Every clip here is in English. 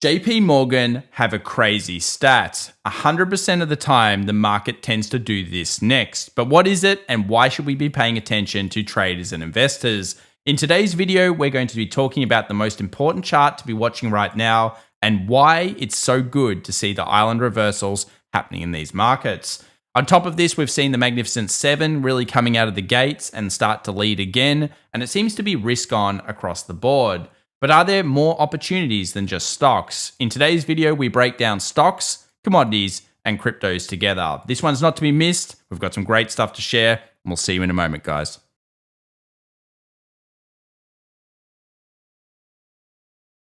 JP Morgan have a crazy stat. 100% of the time, the market tends to do this next. But what is it and why should we be paying attention to traders and investors? In today's video, we're going to be talking about the most important chart to be watching right now and why it's so good to see the island reversals happening in these markets. On top of this, we've seen the Magnificent Seven really coming out of the gates and start to lead again, and it seems to be risk on across the board. But are there more opportunities than just stocks? In today's video, we break down stocks, commodities, and cryptos together. This one's not to be missed. We've got some great stuff to share, and we'll see you in a moment, guys.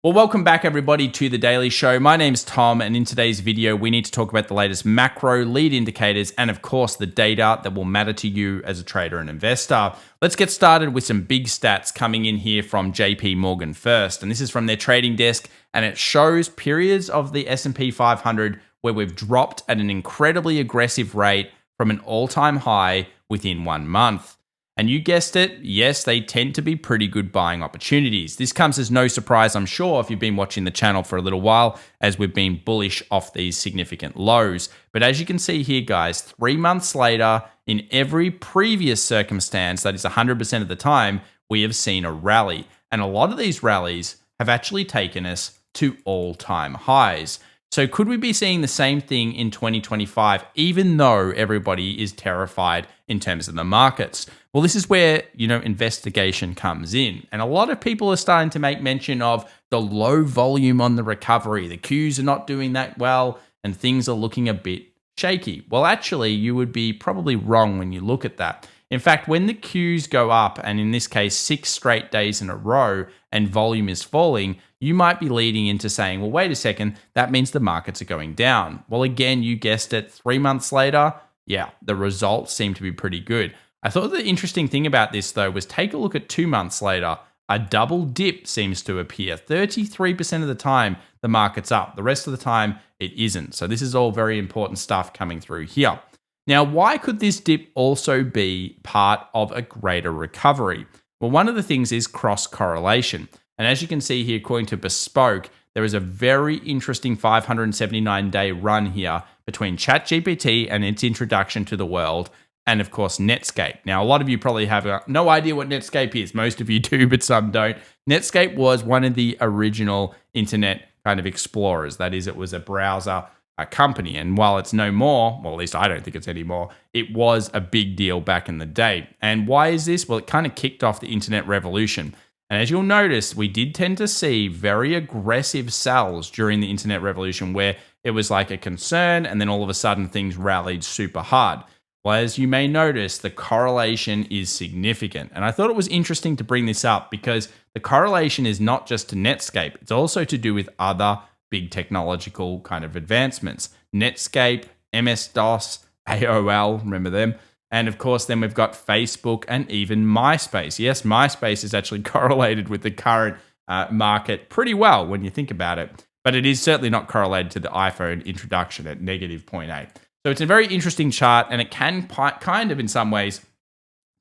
Well, welcome back everybody to The Daily Show. My name's Tom, and in today's video, we need to talk about the latest macro lead indicators and of course the data that will matter to you as a trader and investor. Let's get started with some big stats coming in here from JP Morgan first. And this is from their trading desk, and it shows periods of the S&P 500 where we've dropped at an incredibly aggressive rate from an all-time high within 1 month. And you guessed it, yes, they tend to be pretty good buying opportunities. This comes as no surprise, I'm sure, if you've been watching the channel for a little while, as we've been bullish off these significant lows. But as you can see here, guys, 3 months later, in every previous circumstance, that is 100% of the time, we have seen a rally. And a lot of these rallies have actually taken us to all-time highs. So could we be seeing the same thing in 2025, even though everybody is terrified in terms of the markets? Well, this is where, investigation comes in. And a lot of people are starting to make mention of the low volume on the recovery. The Qs are not doing that well and things are looking a bit shaky. Well, actually, you would be probably wrong when you look at that. In fact, when the Qs go up, and in this case, 6 straight days in a row, and volume is falling, you might be leading into saying, well, wait a second, that means the markets are going down. Well, again, you guessed it, 3 months later, yeah, the results seem to be pretty good. I thought the interesting thing about this, though, was take a look at 2 months later. A double dip seems to appear. 33% of the time, the market's up. The rest of the time, it isn't. So this is all very important stuff coming through here. Now, why could this dip also be part of a greater recovery? Well, one of the things is cross-correlation. And as you can see here, according to Bespoke, there is a very interesting 579-day run here between ChatGPT and its introduction to the world, and of course, Netscape. Now, a lot of you probably have no idea what Netscape is. Most of you do, but some don't. Netscape was one of the original internet kind of explorers. That is, it was a browser company. And while it's no more, well, at least I don't think it's anymore, it was a big deal back in the day. And why is this? Well, it kind of kicked off the internet revolution. And as you'll notice, we did tend to see very aggressive sells during the internet revolution where it was like a concern and then all of a sudden things rallied super hard. Well, as you may notice, the correlation is significant. And I thought it was interesting to bring this up because the correlation is not just to Netscape. It's also to do with other big technological kind of advancements. Netscape, MS-DOS, AOL, remember them? And of course, then we've got Facebook and even MySpace. Yes, MySpace is actually correlated with the current market pretty well when you think about it. But it is certainly not correlated to the iPhone introduction at -0.8. So it's a very interesting chart, and it can kind of, in some ways,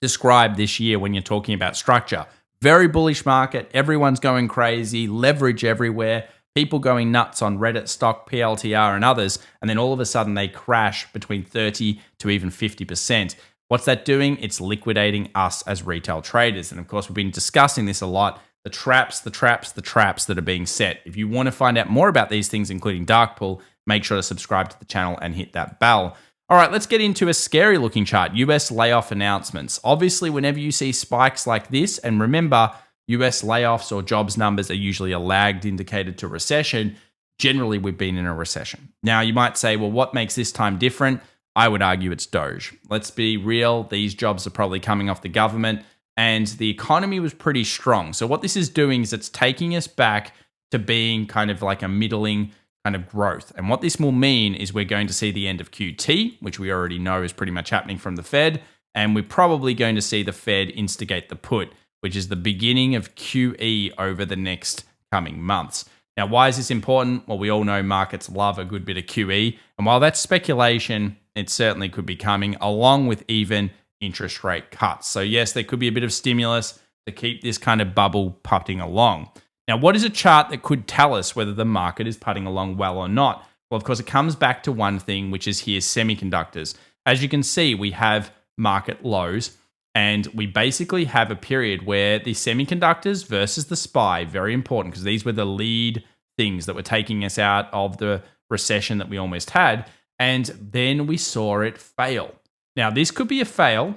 describe this year when you're talking about structure. Very bullish market, everyone's going crazy, leverage everywhere, people going nuts on Reddit, stock, PLTR, and others, and then all of a sudden they crash between 30 to even 50%. What's that doing? It's liquidating us as retail traders. And of course, we've been discussing this a lot. The traps that are being set. If you want to find out more about these things, including Darkpool, make sure to subscribe to the channel and hit that bell. All right, let's get into a scary looking chart. US layoff announcements. Obviously, whenever you see spikes like this, and remember, US layoffs or jobs numbers are usually a lagged indicator to recession. Generally, we've been in a recession. Now, you might say, well, what makes this time different? I would argue it's Doge. Let's be real. These jobs are probably coming off the government, and the economy was pretty strong. So what this is doing is it's taking us back to being kind of like a middling kind of growth. And what this will mean is we're going to see the end of QT, which we already know is pretty much happening from the Fed. And we're probably going to see the Fed instigate the put, which is the beginning of QE over the next coming months. Now, why is this important? Well, we all know markets love a good bit of QE. And while that's speculation, it certainly could be coming along with even interest rate cuts. So yes, there could be a bit of stimulus to keep this kind of bubble pumping along. Now, what is a chart that could tell us whether the market is putting along well or not? Well, of course, it comes back to one thing, which is here semiconductors. As you can see, we have market lows, and we basically have a period where the semiconductors versus the SPY, very important because these were the lead things that were taking us out of the recession that we almost had. And then we saw it fail. Now, this could be a fail,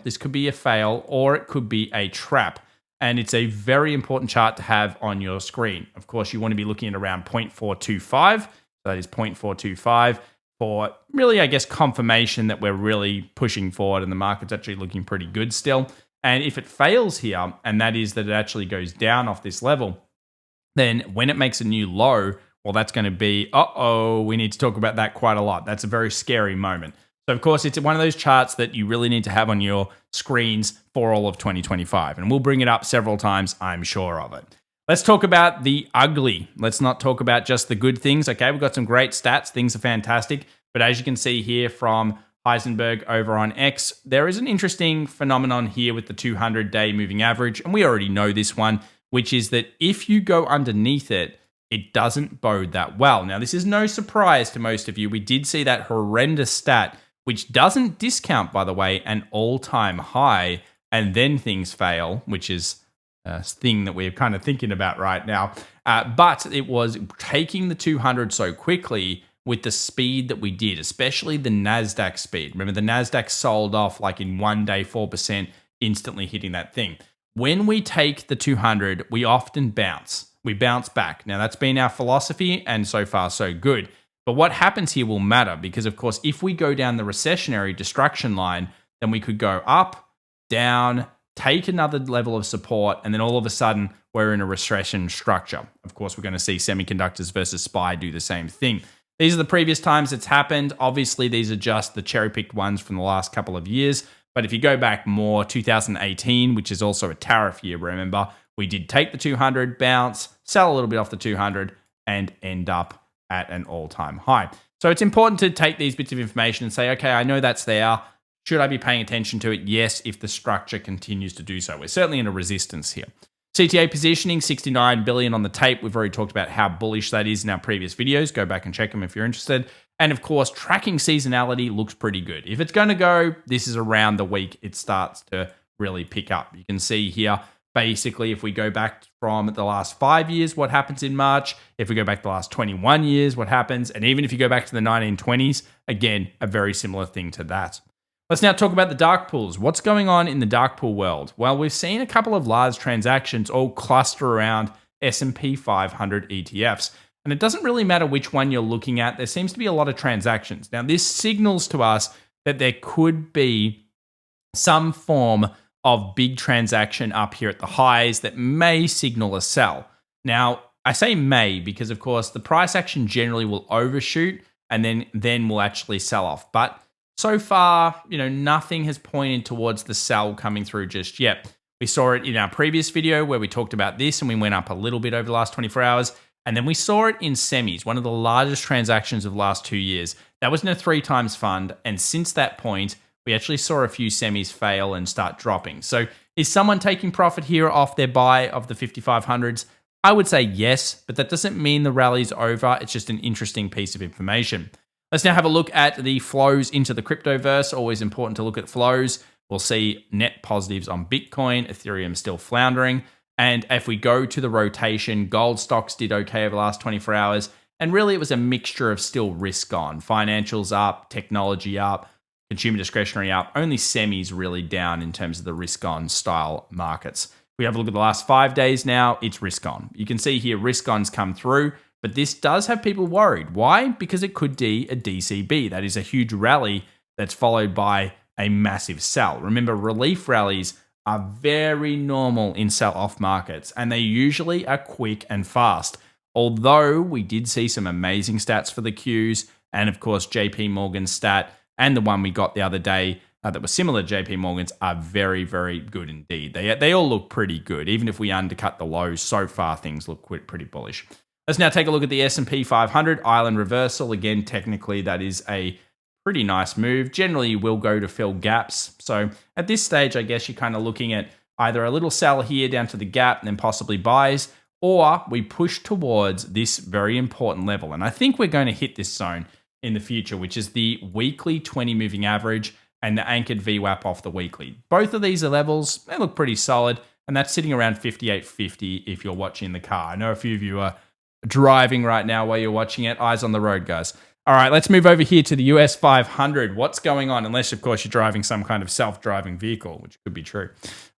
or it could be a trap. And it's a very important chart to have on your screen. Of course, you want to be looking at around 0.425. So that is 0.425 for really, I guess, confirmation that we're really pushing forward and the market's actually looking pretty good still. And if it fails here, and that is that it actually goes down off this level, then when it makes a new low, well, that's going to be, we need to talk about that quite a lot. That's a very scary moment. So, of course, it's one of those charts that you really need to have on your screens for all of 2025. And we'll bring it up several times, I'm sure of it. Let's talk about the ugly. Let's not talk about just the good things. Okay, we've got some great stats. Things are fantastic. But as you can see here from Heisenberg over on X, there is an interesting phenomenon here with the 200-day moving average. And we already know this one, which is that if you go underneath it, it doesn't bode that well. Now, this is no surprise to most of you. We did see that horrendous stat, which doesn't discount, by the way, an all-time high, and then things fail, which is a thing that we're kind of thinking about right now. But it was taking the 200 so quickly with the speed that we did, especially the NASDAQ speed. Remember, the NASDAQ sold off like in one day, 4%, instantly hitting that thing. When we take the 200, we often bounce. We bounce back. Now, that's been our philosophy, and so far, so good. But what happens here will matter because, of course, if we go down the recessionary destruction line, then we could go up, down, take another level of support, and then all of a sudden we're in a recession structure. Of course, we're going to see semiconductors versus SPY do the same thing. These are the previous times it's happened. Obviously, these are just the cherry-picked ones from the last couple of years. But if you go back more, 2018, which is also a tariff year, remember, we did take the 200, bounce, sell a little bit off the 200, and end up at an all-time high. So it's important to take these bits of information and say, okay, I know that's there. Should I be paying attention to it? Yes, if the structure continues to do so. We're certainly in a resistance here. CTA positioning, 69 billion on the tape. We've already talked about how bullish that is in our previous videos. Go back and check them if you're interested. And of course, tracking seasonality looks pretty good. If it's going to go, this is around the week it starts to really pick up. You can see here, basically, if we go back from the last 5 years, what happens in March? If we go back the last 21 years, what happens? And even if you go back to the 1920s, again, a very similar thing to that. Let's now talk about the dark pools. What's going on in the dark pool world? Well, we've seen a couple of large transactions all cluster around S&P 500 ETFs. And it doesn't really matter which one you're looking at. There seems to be a lot of transactions. Now, this signals to us that there could be some form of big transaction up here at the highs that may signal a sell. Now, I say may because, of course, the price action generally will overshoot and then will actually sell off. But so far, nothing has pointed towards the sell coming through just yet. We saw it in our previous video where we talked about this and we went up a little bit over the last 24 hours. And then we saw it in semis, one of the largest transactions of the last 2 years. That was in a 3 times fund. And since that point, we actually saw a few semis fail and start dropping. So is someone taking profit here off their buy of the 5500s? I would say yes, but that doesn't mean the rally's over. It's just an interesting piece of information. Let's now have a look at the flows into the cryptoverse. Always important to look at flows. We'll see net positives on Bitcoin, Ethereum still floundering. And if we go to the rotation, gold stocks did okay over the last 24 hours. And really it was a mixture of still risk on. Financials up, technology up, consumer discretionary up. Only semis really down in terms of the risk on style markets. We have a look at the last 5 days now. It's risk on. You can see here risk on's come through. But this does have people worried. Why? Because it could be a DCB. That is a huge rally that's followed by a massive sell. Remember, relief rallies are very normal in sell-off markets, and they usually are quick and fast. Although we did see some amazing stats for the Qs, and of course, JP Morgan's stat and the one we got the other day that was similar to JP Morgan's are very, very good indeed. They all look pretty good. Even if we undercut the lows, so far things look pretty bullish. Let's now take a look at the S&P 500 island reversal. Again, technically, that is a pretty nice move. Generally, you will go to fill gaps. So at this stage, I guess you're kind of looking at either a little sell here down to the gap and then possibly buys, or we push towards this very important level. And I think we're going to hit this zone in the future, which is the weekly 20 moving average and the anchored VWAP off the weekly. Both of these are levels, they look pretty solid, and that's sitting around 58.50 if you're watching the car. I know a few of you are driving right now while you're watching it. Eyes on the road, guys. All right, let's move over here to the US 500. What's going on? Unless, of course, you're driving some kind of self-driving vehicle, which could be true.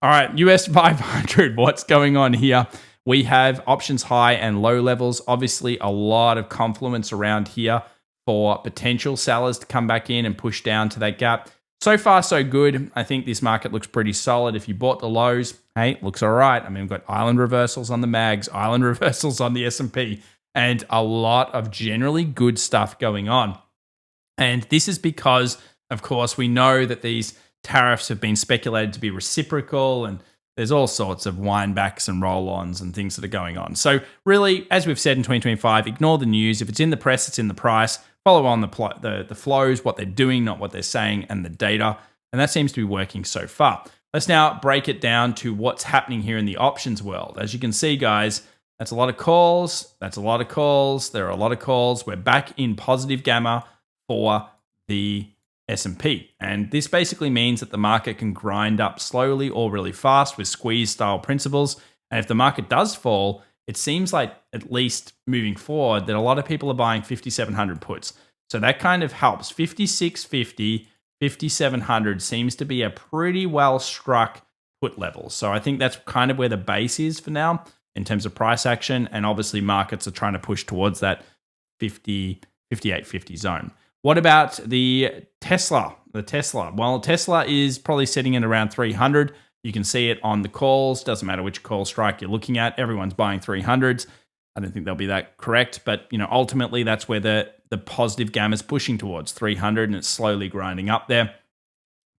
All right, US 500, what's going on here? We have options high and low levels. Obviously, a lot of confluence around here for potential sellers to come back in and push down to that gap. So far, so good. I think this market looks pretty solid. If you bought the lows, hey, looks all right. I mean, we've got island reversals on the mags, island reversals on the S&P, and a lot of generally good stuff going on. And this is because, of course, we know that these tariffs have been speculated to be reciprocal, and there's all sorts of windbacks and roll-ons and things that are going on. So really, as we've said in 2025, ignore the news. If it's in the press, it's in the price. Follow on the flows, what they're doing, not what they're saying, and the data. And that seems to be working so far. Let's now break it down to what's happening here in the options world. As you can see, guys, that's a lot of calls. That's a lot of calls. There are a lot of calls. We're back in positive gamma for the S&P. And this basically means that the market can grind up slowly or really fast with squeeze style principles. And if the market does fall, it seems like, at least moving forward, that a lot of people are buying 5,700 puts. So that kind of helps. 5,650, 5,700 seems to be a pretty well struck put level. So I think that's kind of where the base is for now in terms of price action. And obviously markets are trying to push towards that 58.50 zone. What about the Tesla? Well, Tesla is probably sitting in around 300. You can see it on the calls. Doesn't matter which call strike you're looking at. Everyone's buying 300s. I don't think they'll be that correct, but ultimately that's where the positive gamma is pushing towards 300, and it's slowly grinding up there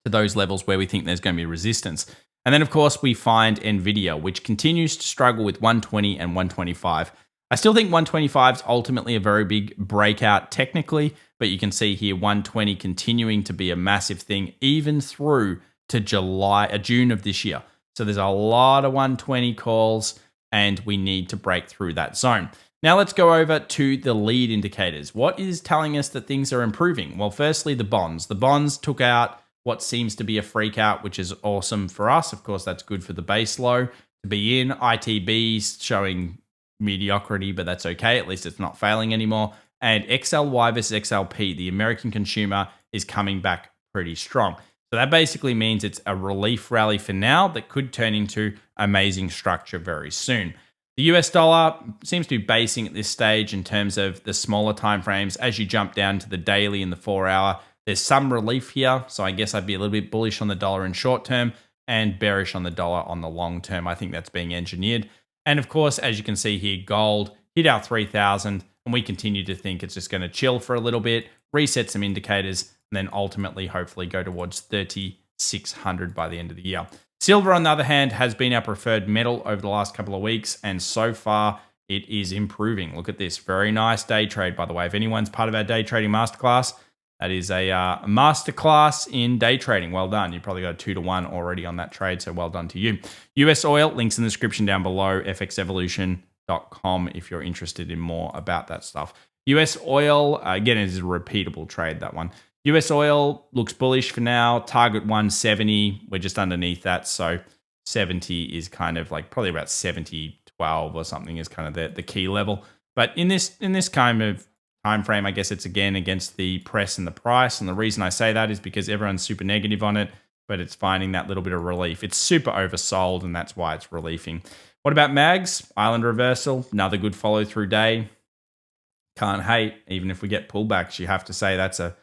to those levels where we think there's going to be resistance. And then, of course, we find NVIDIA, which continues to struggle with 120 and 125. I still think 125 is ultimately a very big breakout technically, but you can see here 120 continuing to be a massive thing even through to June of this year. So there's a lot of 120 calls, and we need to break through that zone. Now let's go over to the lead indicators. What is telling us that things are improving? Well, firstly, the bonds. The bonds took out what seems to be a freak out, which is awesome for us. Of course, that's good for the base low to be in. ITBs showing mediocrity, but that's okay. At least it's not failing anymore. And XLY versus XLP, the American consumer, is coming back pretty strong. So that basically means it's a relief rally for now that could turn into amazing structure very soon. The US dollar seems to be basing at this stage in terms of the smaller timeframes. As you jump down to the daily and the 4 hour, there's some relief here. So I guess I'd be a little bit bullish on the dollar in short term and bearish on the dollar on the long term. I think that's being engineered. And of course, as you can see here, gold hit our 3,000, and we continue to think it's just going to chill for a little bit, reset some indicators, and then ultimately, hopefully, go towards 3,600 by the end of the year. Silver, on the other hand, has been our preferred metal over the last couple of weeks, and so far, it is improving. Look at this. Very nice day trade, by the way. If anyone's part of our day trading masterclass, that is a masterclass in day trading. Well done. You probably got a 2-to-1 already on that trade, so well done to you. US oil, links in the description down below, fxevolution.com if you're interested in more about that stuff. US oil, again, it is a repeatable trade, that one. US oil looks bullish for now. Target 170. We're just underneath that. So 70 is kind of like probably about 70.12 or something is kind of the key level. But in this kind of time frame, I guess it's again against the press and the price. And the reason I say that is because everyone's super negative on it, but it's finding that little bit of relief. It's super oversold, and that's why it's relieving. What about mags? Island reversal, another good follow through day. Can't hate. Even if we get pullbacks, you have to say that's a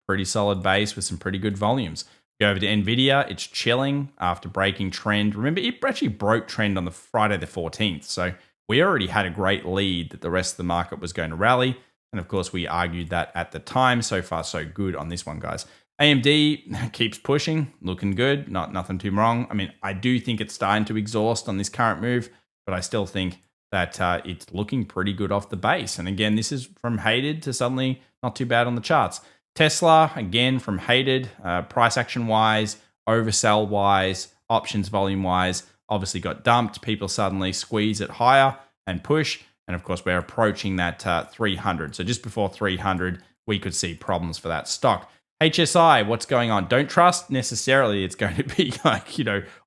pretty solid base with some pretty good volumes. Go over to NVIDIA. It's chilling after breaking trend. Remember, it actually broke trend on the Friday the 14th. So we already had a great lead that the rest of the market was going to rally. And of course, we argued that at the time. So far, so good on this one, guys. AMD keeps pushing, looking good. Nothing too wrong. I mean, I do think it's starting to exhaust on this current move, but I still think that it's looking pretty good off the base. And again, this is from hated to suddenly not too bad on the charts. Tesla, again, from hated, price action wise, oversell wise, options volume wise, obviously got dumped. People suddenly squeeze it higher and push. And of course, we're approaching that 300. So just before 300, we could see problems for that stock. HSI, what's going on? Don't trust necessarily it's going to be like,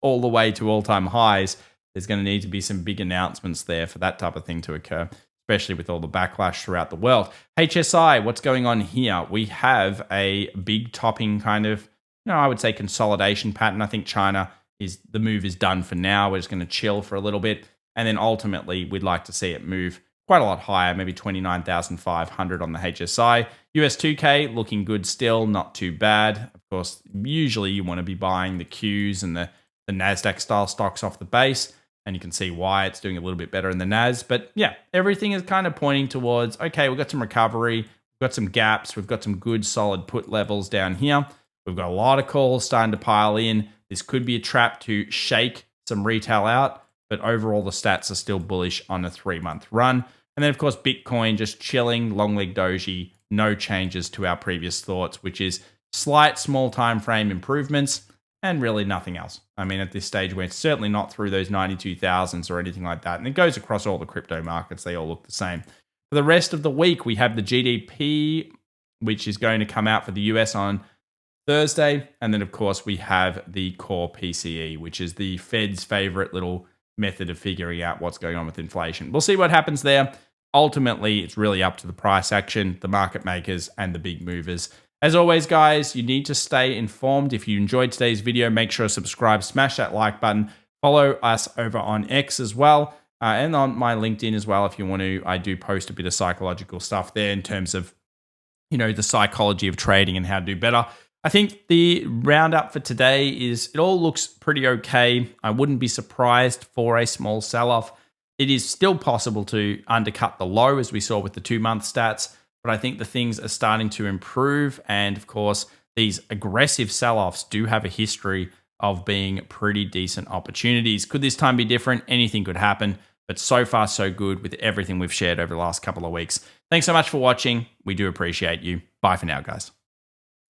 all the way to all-time highs. There's going to need to be some big announcements there for that type of thing to occur, especially with all the backlash throughout the world. HSI, what's going on here? We have a big topping kind of, I would say consolidation pattern. I think China the move is done for now. We're just going to chill for a little bit. And then ultimately, we'd like to see it move quite a lot higher, maybe 29,500 on the HSI. US 2K looking good still, not too bad. Of course, usually you want to be buying the Qs and the NASDAQ style stocks off the base. And you can see why it's doing a little bit better in the NAS. But yeah, everything is kind of pointing towards, okay, we've got some recovery. We've got some gaps. We've got some good solid put levels down here. We've got a lot of calls starting to pile in. This could be a trap to shake some retail out. But overall, the stats are still bullish on a 3-month run. And then, of course, Bitcoin just chilling, long leg doji, no changes to our previous thoughts, which is slight small time frame improvements and really nothing else. I mean, at this stage, we're certainly not through those 92,000s or anything like that. And it goes across all the crypto markets. They all look the same. For the rest of the week, we have the GDP, which is going to come out for the US on Thursday. And then, of course, we have the core PCE, which is the Fed's favorite little method of figuring out what's going on with inflation. We'll see what happens there. Ultimately, it's really up to the price action, the market makers, and the big movers. As always, guys, you need to stay informed. If you enjoyed today's video, make sure to subscribe, smash that like button, follow us over on X as well, and on my LinkedIn as well if you want to. I do post a bit of psychological stuff there in terms of, the psychology of trading and how to do better. I think the roundup for today is it all looks pretty okay. I wouldn't be surprised for a small sell-off. It is still possible to undercut the low as we saw with the 2-month stats, but I think the things are starting to improve. And of course, these aggressive sell-offs do have a history of being pretty decent opportunities. Could this time be different? Anything could happen, but so far so good with everything we've shared over the last couple of weeks. Thanks so much for watching. We do appreciate you. Bye for now, guys.